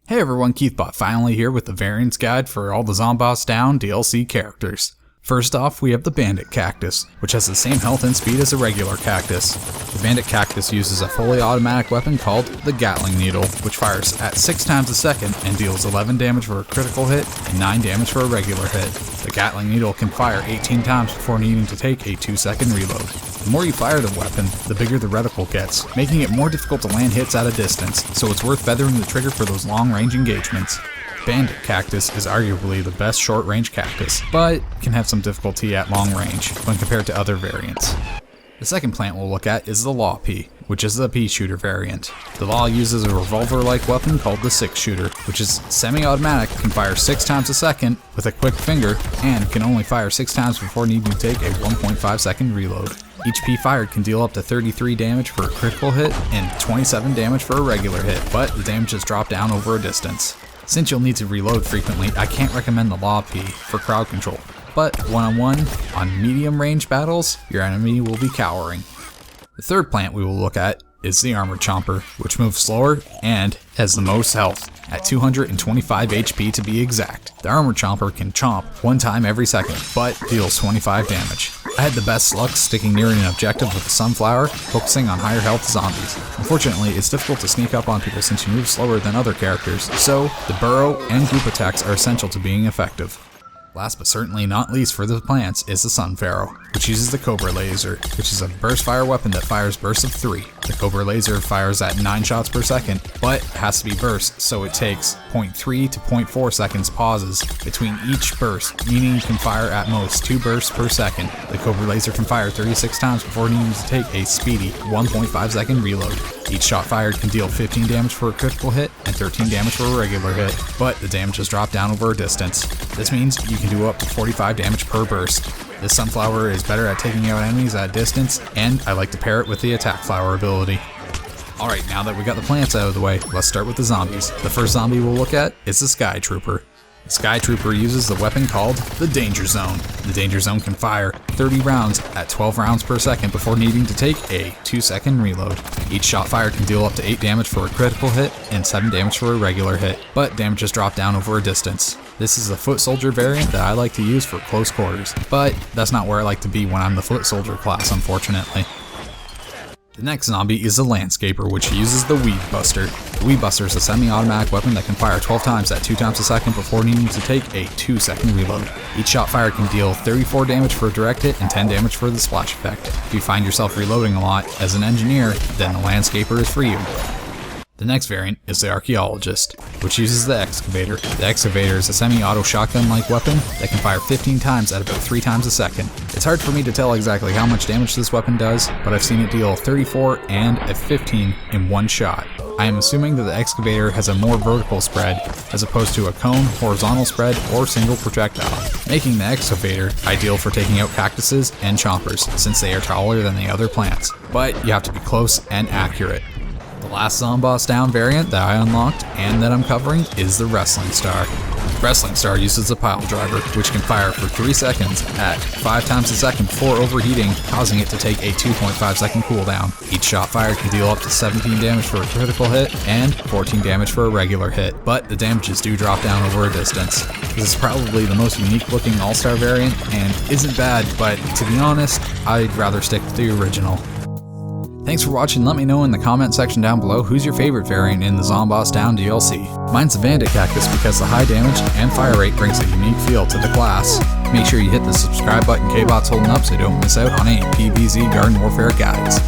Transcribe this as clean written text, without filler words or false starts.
Hey everyone, KeithBot finally here with the variants guide for all the Zomboss Down DLC characters. First off, we have the bandit cactus, which has the same health and speed as a regular cactus. The bandit cactus uses a fully automatic weapon called the Gatling needle, which fires at 6 times a second and deals 11 damage for a critical hit and 9 damage for a regular hit. The Gatling needle can fire 18 times before needing to take a 2-second reload. The more you fire the weapon, the bigger the reticle gets, making it more difficult to land hits at a distance, so it's worth feathering the trigger for those long-range engagements. Bandit cactus is arguably the best short-range cactus, but can have some difficulty at long range when compared to other variants. The second plant we'll look at is the law pea, which is the pea shooter variant. The law uses a revolver-like weapon called the 6-shooter, which is semi-automatic, can fire 6 times a second with a quick finger, and can only fire 6 times before needing to take a 1.5 second reload. Each pea fired can deal up to 33 damage for a critical hit and 27 damage for a regular hit, but the damage is dropped down over a distance. Since you'll need to reload frequently, I can't recommend the law pea for crowd control, but one-on-one, on medium range battles, your enemy will be cowering. The third plant we will look at is the armored chomper, which moves slower and has the most health, at 225 HP to be exact. The armored chomper can chomp 1 time every second, but deals 25 damage. I had the best luck sticking near an objective with the sunflower, focusing on higher health zombies. Unfortunately, it's difficult to sneak up on people since you move slower than other characters, so the burrow and group attacks are essential to being effective. Last but certainly not least for the plants is the sun pharaoh, which uses the cobra laser, which is a burst fire weapon that fires bursts of 3. The cobra laser fires at 9 shots per second, but has to be burst, so it takes 0.3 to 0.4 seconds pauses between each burst, meaning you can fire at most 2 bursts per second. The cobra laser can fire 36 times before needing to take a speedy 1.5 second reload. Each shot fired can deal 15 damage for a critical hit and 13 damage for a regular hit, but the damage is dropped down over a distance. This means you can do up to 45 damage per burst. This sunflower is better at taking out enemies at a distance, and I like to pair it with the attack flower ability. Alright, now that we got the plants out of the way, let's start with the zombies. The first zombie we'll look at is the Sky Trooper. The Sky Trooper uses the weapon called the Danger Zone. The Danger Zone can fire 30 rounds at 12 rounds per second before needing to take a 2-second reload. Each shot fired can deal up to 8 damage for a critical hit and 7 damage for a regular hit, but damage is dropped down over a distance. This is the foot soldier variant that I like to use for close quarters, but that's not where I like to be when I'm the foot soldier class, unfortunately. The next zombie is the Landscaper, which uses the Weed Buster. The Weed Buster is a semi-automatic weapon that can fire 12 times at 2 times a second before needing to take a 2-second reload. Each shot fired can deal 34 damage for a direct hit and 10 damage for the splash effect. If you find yourself reloading a lot as an engineer, then the Landscaper is for you. The next variant is the archeologist, which uses the excavator. The excavator is a semi-auto shotgun-like weapon that can fire 15 times at about 3 times a second. It's hard for me to tell exactly how much damage this weapon does, but I've seen it deal 34 and a 15 in one shot. I am assuming that the excavator has a more vertical spread as opposed to a cone, horizontal spread, or single projectile, making the excavator ideal for taking out cactuses and chompers since they are taller than the other plants, but you have to be close and accurate. The last Zomboss Down variant that I unlocked and that I'm covering is the Wrestling Star. Wrestling Star uses a pile driver, which can fire for 3 seconds at 5 times a second before overheating, causing it to take a 2.5 second cooldown. Each shot fired can deal up to 17 damage for a critical hit and 14 damage for a regular hit, but the damages do drop down over a distance. This is probably the most unique looking all-star variant and isn't bad, but to be honest, I'd rather stick with the original. Thanks for watching. Let me know in the comment section down below who's your favorite variant in the Zomboss Down DLC. Mine's the bandit cactus because the high damage and fire rate brings a unique feel to the class. Make sure you hit the subscribe button KeithBot's holding up so you don't miss out on any PvZ Garden Warfare guides.